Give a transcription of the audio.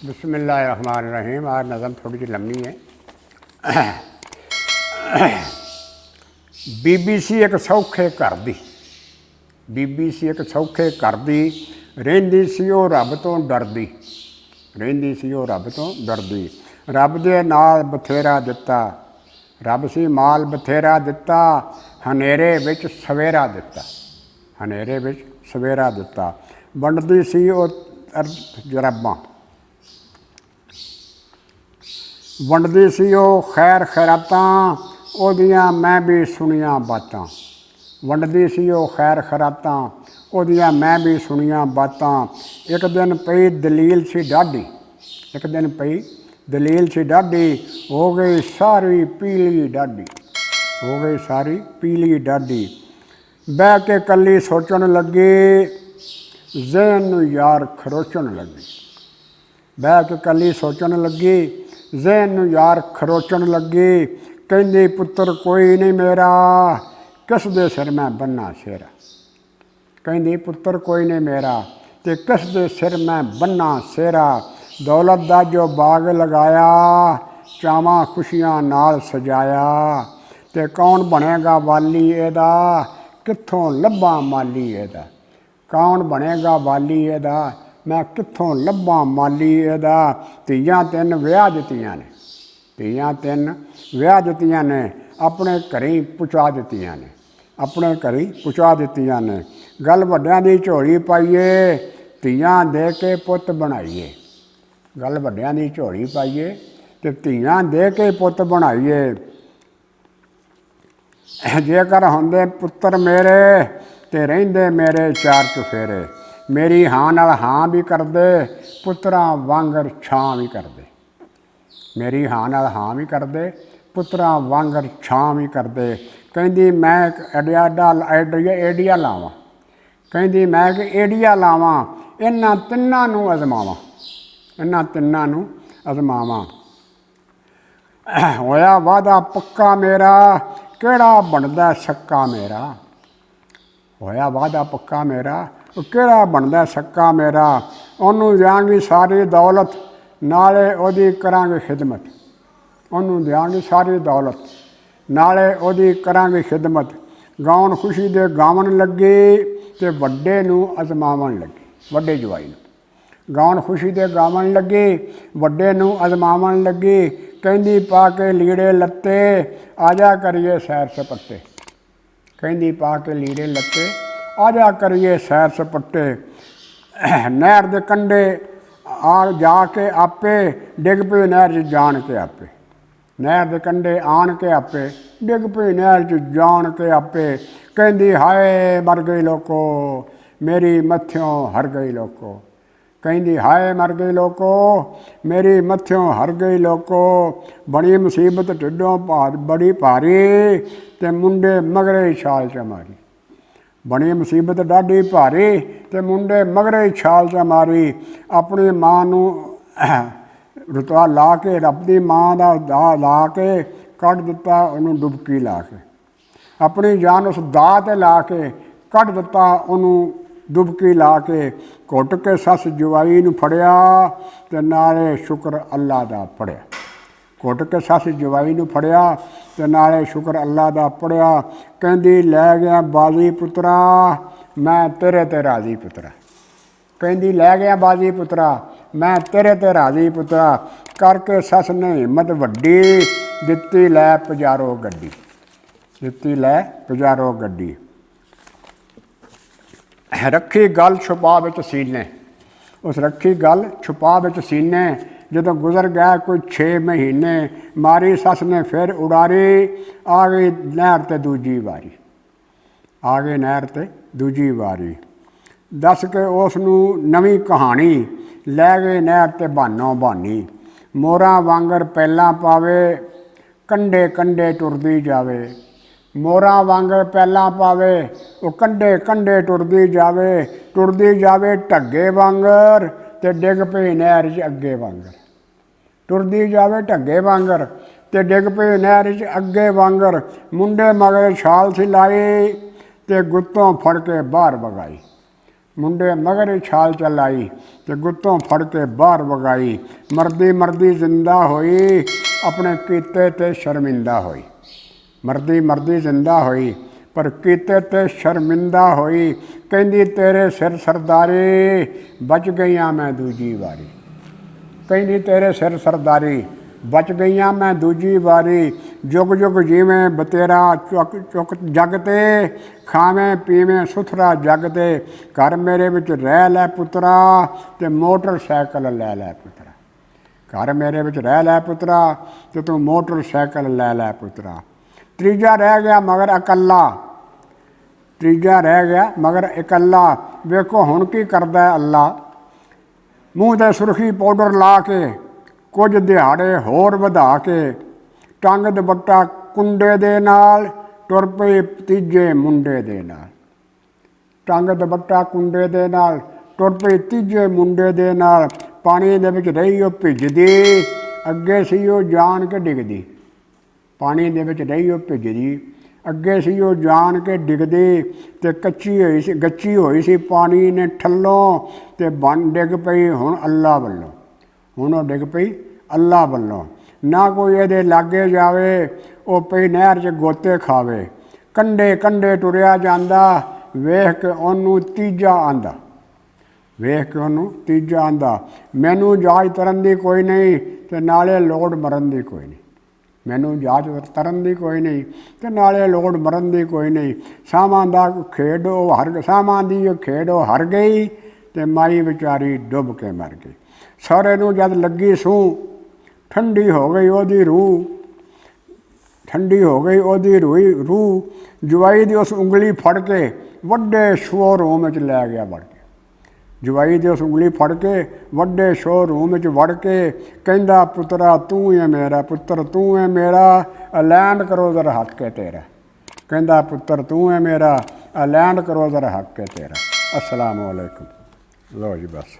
बिस्मिल्लाहिर्रहमानिर्रहीम। आज नज़म थोड़ी सी लम्बी है। बीबीसी एक सौखे घर दी, बीबीसी एक सौखे घर दी, रहिंदी सी ओ रब तो डरदी, रहिंदी सी ओ रब तो डरदी। रब दे नाल बथेरा दिता, रब सी माल बथेरा दिता, हनेरे विच सवेरा दिता, हनेरे विच सवेरा दिता। वंडदी सी ओ जराबां, वंडदी सी ओ खैर खैरातां, ओदियां मैं भी सुनियां बातां, वंडदी सी ओ खैर खैरातां, ओदियां मैं भी सुनियां बातां। एक दिन पई दलील सी डाढी, एक दिन पई दलील सी डाढी, हो गई सारी पीली डाढी, हो गई सारी पीली डाढी। बह के कली सोचण लगी, ज़हन नूं यार खरोचण लगी, बह के कली सोचण लगी, ज़हन नूं यार खरोचण लगी। कहंदी पुत्तर कोई नहीं मेरा, किस दे सिर मैं बन्ना सेरा, कहंदी पुत्तर कोई नहीं मेरा, ते किस दे सिर मैं बन्ना सेरा। दौलत दा जो बाग लगाया, चावां खुशियां नाल सजाया, ते कौन बनेगा वाली एदा, कित्थों लब्भां माली एदा, कौन बनेगा वाली एदा, मैं कित्थों लब्भां माली एदा। धीआं तिन विआह दित्तियां ने, धीआं तिन विआह दित्तियां ने, अपने घरें पहुँचा दित्तियां ने, अपने घरें पहुँचा दित्तियां ने। गल वड्डियां दी झोली पाइए, धीआं दे के पुत्त बनाइए, गल वड्डियां दी झोली पाइए, ते धीआं दे के पुत्त बनाइए। जेकर हुंदे पुत्तर मेरे, ते रहिंदे मेरे चार चुफेरे, मेरी हां नाल हां भी करदे, पुत्तरां वांगर छां भी करदे, मेरी हां नाल हां भी करदे, पुत्तरां वांगर छां भी करदे। कहंदी मैं एडिया लावां, कहंदी मैं कि एडिया लावां, इन्हां तिन्नां नूं अजमावां, इन्हां तिन्नां नूं अजमावां। होया वादा पक्का मेरा, केड़ा बनदा सक्का मेरा, होया वादा पक्का मेरा, केड़ा बनदा सक्का मेरा। ओनू दियाँगी सारी दौलत, नाले ओदी करांगे खिदमत, ओनू दियाँगी सारी दौलत, नाले ओदी करांगे खिदमत। गाउण खुशी दे गावन लगी, ते वड्डे नूं अजमावन लगी, वड्डे जवाई नूं गाउण खुशी दे गावन लगी, वड्डे नूं अजमावन लगी। कहंदी पा के लीड़े लत्ते, आजा करिए सैर सपट्टे, कहंदी पा के लीड़े लत्ते, आजा करिए सैर सपट्टे। नहर दे कंढे आ जाके आपे, डिग पई नहर च जान के आपे, नहर दे कंढे आन के आपे, डिग पई नहर च जान के आपे। कहंदी हाय मर गई लोको, मेरी मत्थ्यों हर गई लोको, कहंदी हाय मर गई लोको, मेरी मत्थ्यों हर गई लोको। बड़ी मुसीबत ढिड्डों बड़ी भारी, ते मुंडे मगरे छाल च मारी, बड़ी मुसीबत डाढी भारी, ते मुंडे मगरे छाल च मारी। अपनी मां नूं रुतवा ला के, अपनी मां दा दाह ला के कढ दिता, उहनूं डुबकी ला के, अपनी जान उस दाह ते ला के कढ दिता, उहनूं डुबकी ला के। घुट के सस जवाई नूं फड़िया, ते नाले शुक्र अल्लाह दा पढ़िया, घुट के सस जवाई नूं फड़िया, ते नाले शुक्र अल्लाह दा पढ़िया। कहंदी लै गया बाजी पुत्तरा, मैं तेरे ते राजी पुत्तरा, कहंदी लै गया बाजी पुत्तरा, मैं तेरे ते राजी पुत्तरा। करके सस ने हिम्मत वड्डी, दित्ती लै पजारो गड्डी, दित्ती लै पजारो गड्डी। रखी गल छुपा विच सीने, उस रखी गल छुपा विच सीने। जदों गुजर गया कोई 6 महीने, मारी सस ने फिर उड़ारी, आ गई नहर ते दूजी वारी, आ गई नहर ते दूजी वारी। दस के उस नूं नवीं कहानी, लै गए नहर ते बहानो बहानी। मोरां वांगर पैलां पावे, कंढे कंढे टुरदी जावे, मोरां वांगर पैलां पावे, वो कंढे कंढे टुरदी जावे ढग्गे वांगर, ते डिग पई नहर च अग्गे वांगर, टुरदी जावे ढग्गे वांगर, ते डिग पई नहर च अग्गे वांगर। मुंडे मगरे छाल सी लाई, ते गुत्तों फड़ के बाहर बगाई, ਮੁੰਡੇ ਮਗਰ ਹੀ ਛਾਲ ਚਲਾਈ ਤੇ ਗੁੱਤੋਂ ਫੜ ਕੇ ਬਾਹਰ ਵਗਾਈ। ਮਰਦੀ ਮਰਦੀ ਜ਼ਿੰਦਾ ਹੋਈ, ਆਪਣੇ ਕੀਤੇ ਤੇ ਸ਼ਰਮਿੰਦਾ ਹੋਈ। ਮਰਦੀ ਮਰਦੀ ਜ਼ਿੰਦਾ ਹੋਈ, ਪਰ ਕੀਤੇ ਤੇ ਸ਼ਰਮਿੰਦਾ ਹੋਈ। ਕਹਿੰਦੀ ਤੇਰੇ ਸਿਰ ਸਰਦਾਰੀ, ਬਚ ਗਈਆਂ ਮੈਂ ਦੂਜੀ ਵਾਰੀ। ਕਹਿੰਦੀ ਤੇਰੇ ਸਿਰ ਸਰਦਾਰੀ, ਬਚ ਗਈਆਂ ਮੈਂ ਦੂਜੀ ਵਾਰੀ। ਜੁਗ ਜੁਗ ਜੀਵੇਂ ਬਤੇਰਾ ਚੁੱਕ ਚੁੱਕ ਜਗ ਤੇ, ਖਾਵੇਂ ਪੀਵੇਂ ਸੁਥਰਾ ਜਗ ਤੇ। ਘਰ ਮੇਰੇ ਵਿੱਚ ਰਹਿ ਲੈ ਪੁੱਤਰਾ, ਤੇ ਮੋਟਰਸਾਈਕਲ ਲੈ ਲੈ ਪੁੱਤਰਾ। ਘਰ ਮੇਰੇ ਵਿੱਚ ਰਹਿ ਲੈ ਪੁੱਤਰਾ, ਤੇ ਤੂੰ ਮੋਟਰਸਾਈਕਲ ਲੈ ਲੈ ਪੁੱਤਰਾ। ਤੀਜਾ ਰਹਿ ਗਿਆ ਮਗਰ ਇਕੱਲਾ, ਤੀਜਾ ਰਹਿ ਗਿਆ ਮਗਰ ਇਕੱਲਾ। ਵੇਖੋ ਹੁਣ ਕੀ ਕਰਦਾ ਅੱਲਾ, ਮੂੰਹ 'ਤੇ ਸੁਰਖੀ ਪਾਊਡਰ ਲਾ ਕੇ, ਕੁਝ ਦਿਹਾੜੇ ਹੋਰ ਵਧਾ ਕੇ, ਟੰਗ ਦੁਪੱਟਾ ਕੁੰਡੇ ਦੇ ਨਾਲ, ਟੁਰ ਪਈ ਤੀਜੇ ਮੁੰਡੇ ਦੇ ਨਾਲ। ਟੰਗ ਦੁਪੱਟਾ ਕੁੰਡੇ ਦੇ ਨਾਲ, ਟੁਰ ਪਈ ਤੀਜੇ ਮੁੰਡੇ ਦੇ ਨਾਲ। ਪਾਣੀ ਦੇ ਵਿੱਚ ਰਹੀ ਉਹ ਭਿੱਜਦੀ, ਅੱਗੇ ਸੀ ਉਹ ਜਾਣ ਕੇ ਡਿੱਗਦੀ। ਪਾਣੀ ਦੇ ਵਿੱਚ ਰਹੀ ਉਹ ਭਿੱਜਦੀ, ਅੱਗੇ ਸੀ ਉਹ ਜਾਣ ਕੇ ਡਿੱਗਦੀ। ਤੇ ਕੱਚੀ ਹੋਈ ਸੀ, ਗੱਚੀ ਹੋਈ ਸੀ ਪਾਣੀ ਨੇ ਠੱਲੋਂ, ਤੇ ਬਣ ਡਿੱਗ ਪਈ ਹੁਣ ਅੱਲਾ ਵੱਲੋਂ। ਹੁਣ ਉਹ ਡਿੱਗ ਪਈ ਅੱਲਾ ਵੱਲੋਂ। ਨਾ ਕੋਈ ਇਹਦੇ ਲਾਗੇ ਜਾਵੇ, ਉਹ ਪਈ ਨਹਿਰ 'ਚ ਗੋਤੇ ਖਾਵੇ। ਕੰਢੇ ਕੰਢੇ ਟੁਰਿਆ ਜਾਂਦਾ, ਵੇਖ ਕੇ ਉਹਨੂੰ ਤੀਜਾ ਆਂਦਾ, ਵੇਖ ਕੇ ਉਹਨੂੰ ਤੀਜਾ ਆਂਦਾ। ਮੈਨੂੰ ਜਾਚ ਤਰਨ ਦੀ ਕੋਈ ਨਹੀਂ, ਤੇ ਨਾਲੇ ਲੋੜ ਮਰਨ ਦੀ ਕੋਈ ਨਹੀਂ। ਮੈਨੂੰ ਜਾਚ ਤਰਨ ਦੀ ਕੋਈ ਨਹੀਂ, ਤੇ ਨਾਲੇ ਲੋੜ ਮਰਨ ਦੀ ਕੋਈ ਨਹੀਂ। ਸਾਵਾਂ ਦਾ ਖੇਡ ਉਹ ਹਰ, ਸਾਵਾਂ ਦੀ ਉਹ ਖੇਡ ਉਹ ਹਾਰ ਗਈ, ਤੇ ਮਾਈ ਵਿਚਾਰੀ ਡੁੱਬ ਕੇ ਮਰ ਗਈ। ਸਹੁਰੇ ਨੂੰ ਜਦ ਲੱਗੀ ਸੂਹ, ਠੰਡੀ ਹੋ ਗਈ ਉਹਦੀ ਰੂਹ, ਠੰਡੀ ਹੋ ਗਈ ਉਹਦੀ ਰੂਹ। ਜਵਾਈ ਦੀ ਉਸ ਉਂਗਲੀ ਫੜ ਕੇ ਵੱਡੇ ਸ਼ੋਅਰੂਮ ਵਿੱਚ ਲੈ ਗਿਆ ਵੜ ਕੇ। ਜਵਾਈ ਦੀ ਉਸ ਉਂਗਲੀ ਫੜ ਕੇ ਵੱਡੇ ਸ਼ੋਅਰੂਮ ਵਿੱਚ ਵੜ ਕੇ ਕਹਿੰਦਾ ਪੁੱਤਰਾ ਤੂੰ ਹੈ ਮੇਰਾ, ਪੁੱਤਰ ਤੂੰ ਹੈ ਮੇਰਾ, ਐਲਾਨ ਕਰੋ ਜ਼ਰਾ ਹੱਕ ਹੈ ਤੇਰਾ। ਕਹਿੰਦਾ ਪੁੱਤਰ ਤੂੰ ਹੈ ਮੇਰਾ, ਐਲਾਨ ਕਰੋ ਜ਼ਰਾ ਹੱਕ ਹੈ ਤੇਰਾ। ਅਸਲਾਮੁ ਅਲੈਕੁਮ। ਲਓ ਜੀ ਬਸ।